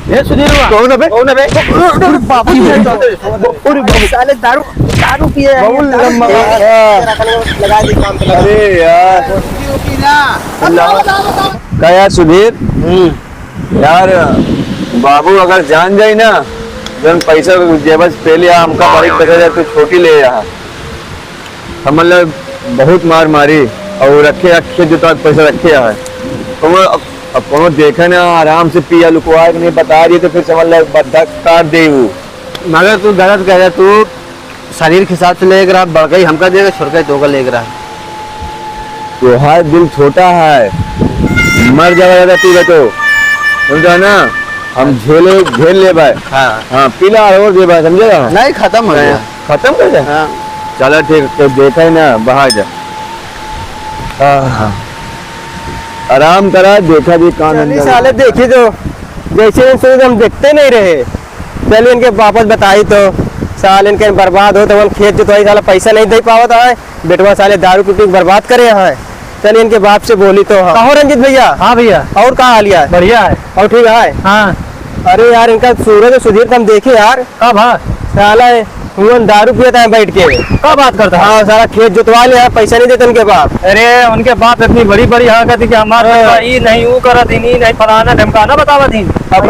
ये सुधीर हुआ कौन है बे? कौन है बे? बाबू पूरी बाबू साले दारू दारू पिए हैं। बाबू लगा दी काम पे लगा। अरे यार क्या यार सुधीर यार बाबू अगर जान जाए ना जन पैसा जेबस पहले हमका बाइक बचा जाए तो छोटी ले यहाँ समझ लो बहुत मार मारी और रखे रखे जो तो पैसा रखे है तो वो अब कोनो देखा ना आराम से पिया लुकवा के नहीं बता रही तो फिर समझ लो बद्दा काट दे वो मगर तू गलत कह रहा, तू शरीर के हिसाब से लेकर रहा, बढ़ गई हमका देगा छोड़ गई तो लेकर रहा। तुम्हारा दिल छोटा है मर जाएगा तू तो समझा ना हम झेल ले भाई। हाँ पीला और दे भाई समझेगा नहीं खत्म हो गया खत्म कर दे। हाँ चलो ठीक तो देखा ही ना बाहर जा आराम करा देखा भी कान साले देखी तो जैसे हम देखते नहीं रहे। चलिए इनके वापस बताई तो साल इनके बर्बाद हो तो हम खेत जोतवाई साला पैसा नहीं दे पावत है, बेटवा साले दारू पी बर्बाद करे हैं। चलिए इनके बाप से बोली तो कहो रंजित भैया। हाँ भैया और कहा हालिया है? बढ़िया है। और ठीक है। हाँ अरे यार इनका सूरज सुधीर हम देखे यार कब हाँ साला दारू पिया है बैठ के। क्या बात करता है? हाँ सारा खेत जोतवा लिया, पैसा नहीं देते उनके बाप। अरे उनके बाप इतनी बड़ी बड़ी हरकत थी कि हमारे ये नहीं वो करा थी नहीं फलाना ढमकाना बतावा थी अब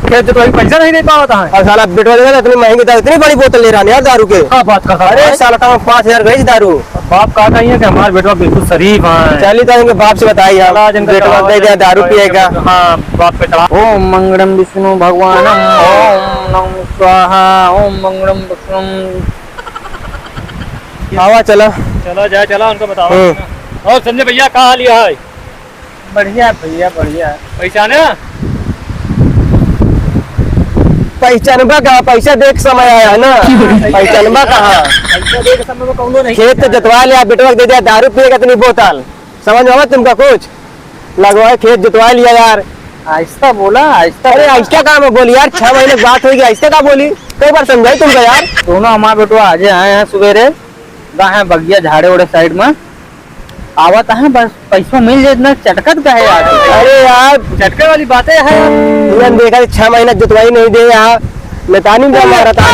खेत जो पैसा नहीं दे पावा था। और साला बेटवा देखा इतनी महंगी दारू, इतनी बड़ी बोतल ले रहा है यार दारू के। क्या बात करता है? अरे साला 5,000 गई दारू। बाप कहा कही है कि हमारे बेटवा बिल्कुल शरीफ है। चलिए तो इनके बाप से बताइए बेटवा दे दिया दारू पिएगा। हाँ बाप पे चढ़ा। ओम मंगलम विष्णु भगवान ओम नमः स्वाहा ओम मंगलम विष्णु। आवा चला चलो जाए चला उनको बताओ। और संजय भैया कहाँ लिया है? बढ़िया भैया बढ़िया। पहचाने पहचानबा कहाँ? पैसा देख समय आया है ना पहचानबा कहाँ? पैसा देख समय में कौन नहीं खेत तो जोतवा लिया, बेटवा दे दिया दारू पिएगा इतनी बोतल। समझ में आवा तुमका कुछ लगवा खेत जोतवा लिया यार। आहिस्ता बोला आहिस्ता। अरे आहिस्ता काम है बोली यार, 6 महीने बात होगी आहिस्ता का बोली। कई बार समझाई तुमको यार। दोनों हमारे बेटवा आज आए हैं सवेरे है बगिया झाड़े उड़े साइड में आवत है, बस पैसा मिल जाए इतना चटकत का है यार। अरे यार चटके वाली बातें है। देखा 6 महीना जुतवाई नहीं दे यहाँ मैतानी मारा था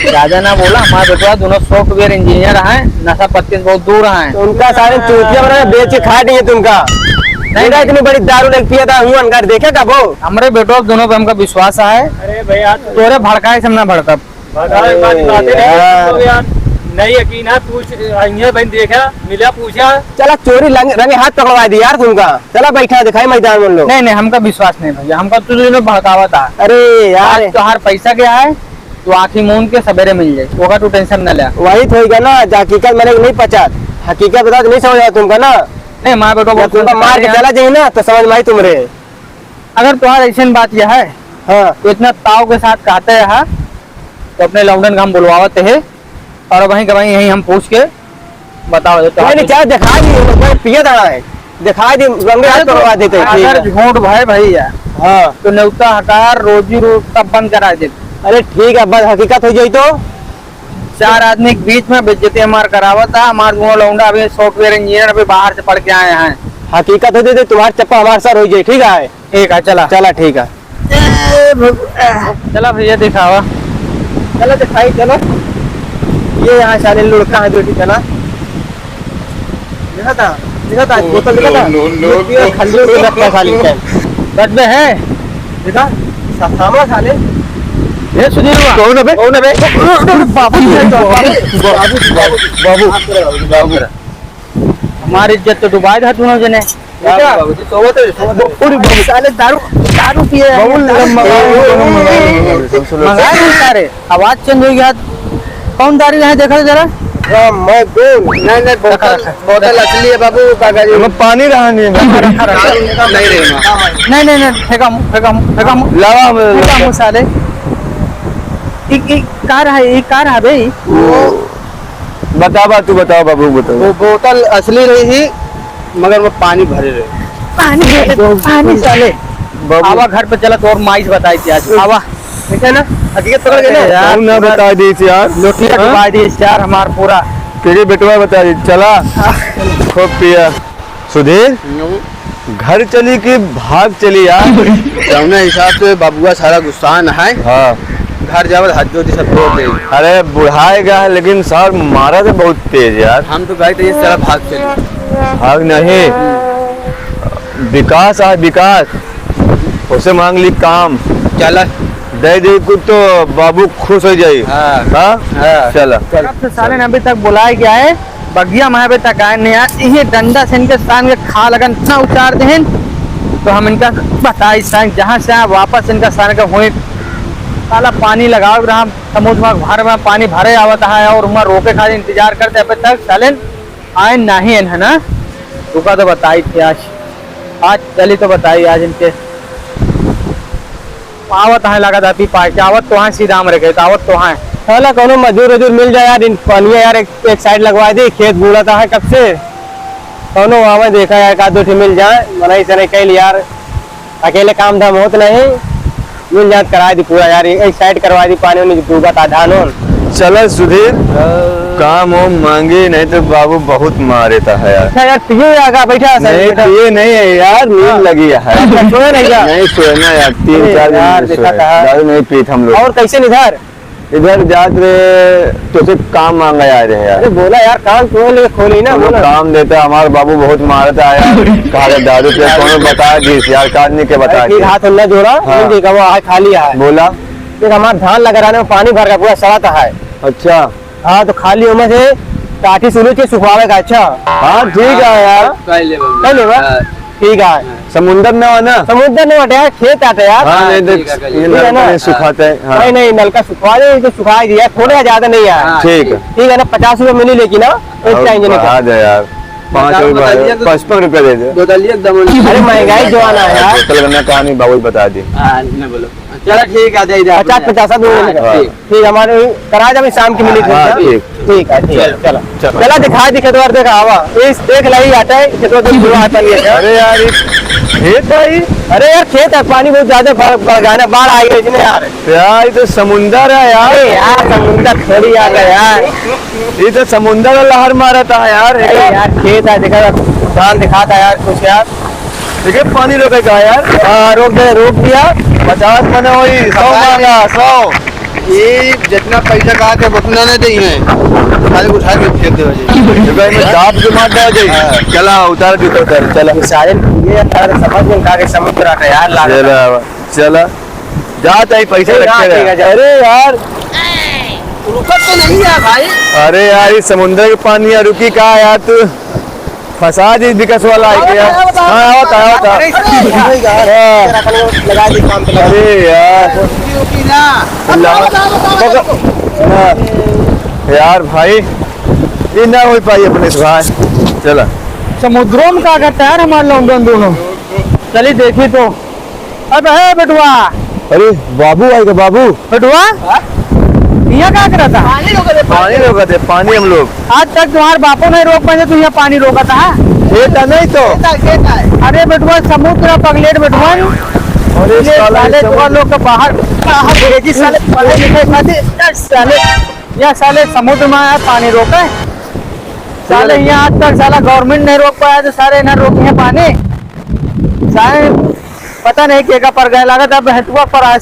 ज्यादा ना बोला। हमारे बेटवा दोनों सॉफ्टवेयर इंजीनियर हैं, नशा पत्ती से बहुत दूर हैं। उनका सारे चूतिया बना बेच के खा दिए तुमका। नहीं इतनी बड़ी दारू लग पिया था हूँ अनकार देखे का वो हमारे बेटवा दोनों पे हमका विश्वास है। अरे भैया तोरे भड़काए से ना भड़का नहीं यकीन है। पूछ बहन देखा मिला पूछा चला चोरी रंगे हाथ पकड़वा दी यार तुमका। चला बैठा दिखाई मैदान में लोग। नहीं हमका विश्वास नहीं भैया, हमका तुझे भड़कावा था। अरे यार तो हर पैसा क्या है तो आँखी मूंद के सवेरे मिल जाए होगा, तू टेंशन न ले। वही तो होगा ना हकीकत मैंने नहीं पचा हकीकत बता नहीं समझ आया तुमका ना। नहीं माँ बेटो मार के चला जाए ना तो समझ में आई तुमरे। अगर तुम्हारा ऐसी बात यह है हाँ तो इतना ताव के साथ कहते हैं तो अपने लॉकडाउन का हम बुलवाते है और वहीं का वहीं यहीं हम पूछ के बताओ तो क्या दिखा दी पिया था दिखा दी रंगे हाथ पकड़वा देते। अगर झूठ भाई भैया हाँ तो न्योता हकार रोजी रोटी बंद करा देते। अरे ठीक है बस हकीकत हो जाए तो 4 आदमी के बीच में बेइज्जती हमार करावत है। हमारे दोनों लौंडा अभी सॉफ्टवेयर इंजीनियर अभी बाहर से पढ़ के आए हैं। हकीकत हो जाए तुम्हारे चप्पा हमारे साथ हो जाए। ठीक है चला चला ठीक है चला भैया दिखावा चलो दिखाई चलो। ये यहाँ सारे लड़का है बेटी चला देखा था बोतल देखा था खंडे से रखा खाली बच में है देखा सामा साले। ये सुधीर हुआ कौन है बे? बाबू हमारी इज्जत तो डुबा था दोनों जने। साले दारू पिए मंगाए सारे आवाज चेंज हो गया। कौन दारू है देखा जरा। मैं नहीं बोतल असली है बाबू कागज में पानी रहा नहीं नहीं फेंका साले। कार है भाई बताओ तू बताओ बाबू बताओ। वो बोतल असली रही थी मगर वो पानी भरे रहे। पानी साले आवा घर पे चला तो और माइस बताई थी आज आवा ठीक है ना हकीकत पकड़ गए यार ना बता दी यार लोटिया डुबा दी यार हमार पूरा तेरी बेटवा बता दी चला खूब पिया। सुधीर घर चली कि भाग चली यार? जौना हिसाब से बाबुआ सारा गुस्सा न है, हाँ। घर जावत हाथ जोड़ी सब तोड़ दे। अरे बुढ़ाएगा है लेकिन सर मारा तो बहुत तेज यार। हम तो गए थे, ये सारा भाग चले। भाग नहीं, विकास है विकास, उसे मांग ली काम, चल दे दे कुछ तो बाबू खुश हो जाये। हाँ। हाँ चला। अब से साले ने अभी तक बुलाया गया है, बगिया में अभी तक आए नहीं यार। ये डंडा से इनके स्थान के खा लगन इतना उतार दें तो हम इनका बताई साइन जहाँ से आए वापस इनका स्थान का हुए साला पानी लगाओ रहा समुद्र में भर में पानी भरे आवत है और वहाँ रोके खाली इंतजार करते अभी तक साले आए नहीं है ना। रुका तो बताई थी आज चली तो बताई आज इनके आवत है लगा था पार्टी आवत तो हाँ सीधा हम रखे आवत तो हाँ साला कोनो मजदूर वजूर मिल जाए यार, इन पानिया यार एक साइड लगवा दी, खेत बूढ़ा है कब से। कोनो वहाँ में देखा यार का दो ठे मिल जाए, मना से नहीं कैल यार, अकेले काम धाम होत नहीं, मिल जाए करा दी पूरा यार, एक साइड करवा दी, पानी उन्हें डूबा था धान। चलो सुधीर, काम हो मांगे नहीं तो बाबू बहुत मारेता है यार। अच्छा यार पिए आगा बैठा नहीं ये नहीं है यार, नींद लगी है। सोए नहीं क्या? नहीं सोना यार, 3-4 यार, दिन से देखा सोए। था। दारू नहीं पीत हम लोग। और कैसे निधार? इधर जात में तुझे काम मांगा आ रहे हैं यार। अरे बोला यार काम क्यों ले खोली ना, बोलो बोला काम देता, हमारा बाबू बहुत मारता है यार। कहा दारू पे कौन बता दिस यार, काटने के बता ठीक हाथ उल्ला जोड़ा, हाँ। देखा वो आग खाली है, बोला। देख हमारा धान लगा रहने में पानी भर का पूरा सड़ाता है। अच्छा हाँ तो खाली उम्र से काठी सुनो के सुखावे का। अच्छा हाँ ठीक है यार, चलो ठीक है। समुंदर में हो ना? समुद्र नहीं हटे यार, खेत आते यार। हाँ नहीं ठीक है, तो ठीक ये है ना? नलका सुखाते हैं। हाँ नहीं नहीं नलका सुखवा दे तो सुखा दिया, थोड़ा ज्यादा नहीं है। ठीक है। ठीक है ना, 50 रुपए मिली लेकिन ना एक टाइम का। बढ़ा दे यार, 5 रुपए 55 रुपए दे दे। अरे महंगाई जो आना है यार, बोतल करना कहानी बाबू बता दी। चलो ठीक है, दे दे 50 दो ठीक हमारे करा जब शाम की मिली हाँ, ठीक। ठीक है ठीक है। चलो चलो। चला दिखा दी खेतवार देखा हवा इस देख लाई आता है खेतवार तो बुरा आता नहीं है। अरे यार ये खेत है, अरे यार खेत है, पानी बहुत ज्यादा बढ़ गया ना, बाढ़ आई है इसमें यार। यार ये तो समुंदर है अरे यार। यार समुद्र थोड़ी आ गया यार, ये तो समुंदर में लहर मारा था यार। अरे यार खेत है, देखा धान दिखाता यार कुछ यार। देखिए पानी रोकेगा यार। हाँ रोक दिया 50 मना हुई, 100 मांगा 100। ये जितना पैसा कहा थे उतना नहीं दी है, खाली उठा के फेंक दे दुबई में दाब के मार दे जाए। चला उतार के उतार चला। सारे ये यार समझ में का के समुद्र आता यार लाग चला चला जाता ही पैसे रखे रहे। अरे यार रुकत तो नहीं है भाई। अरे यार ये समुंदर के पानी है, रुकी कहा यार तू फंसा दी विकास वाला है क्या? हाँ होता लगा दी काम पे लगा। अरे यार रुकी ना, यार भाई ये ना हो पाई अपने से भाई। चला समुद्रों में क्या करता है हमारे लोग दोनों। चलिए देखिए तो। अब है बेटुआ, अरे बाबू आएगा बाबू। बेटुआ यहाँ क्या कर रहा था? पानी रोका थे, पानी हम लोग आज तक तुम्हारे बापू नहीं रोक पाए, तू यहाँ पानी रोका था? खेत है नहीं तो। अरे बेटुआ समुद्र पगलेट बेटुआ, अरे साला साले तुम लोग का बाहर भेजी साले पढ़े लिखे खाते साले, या साले समुद्र में आया पानी रोका है साले। यहाँ आज तक साला गवर्नमेंट नहीं रोक पाया तो सारे ना रोके हैं पानी। साले पता नहीं क्या पर गए लागत अब हेतुआ पर आए।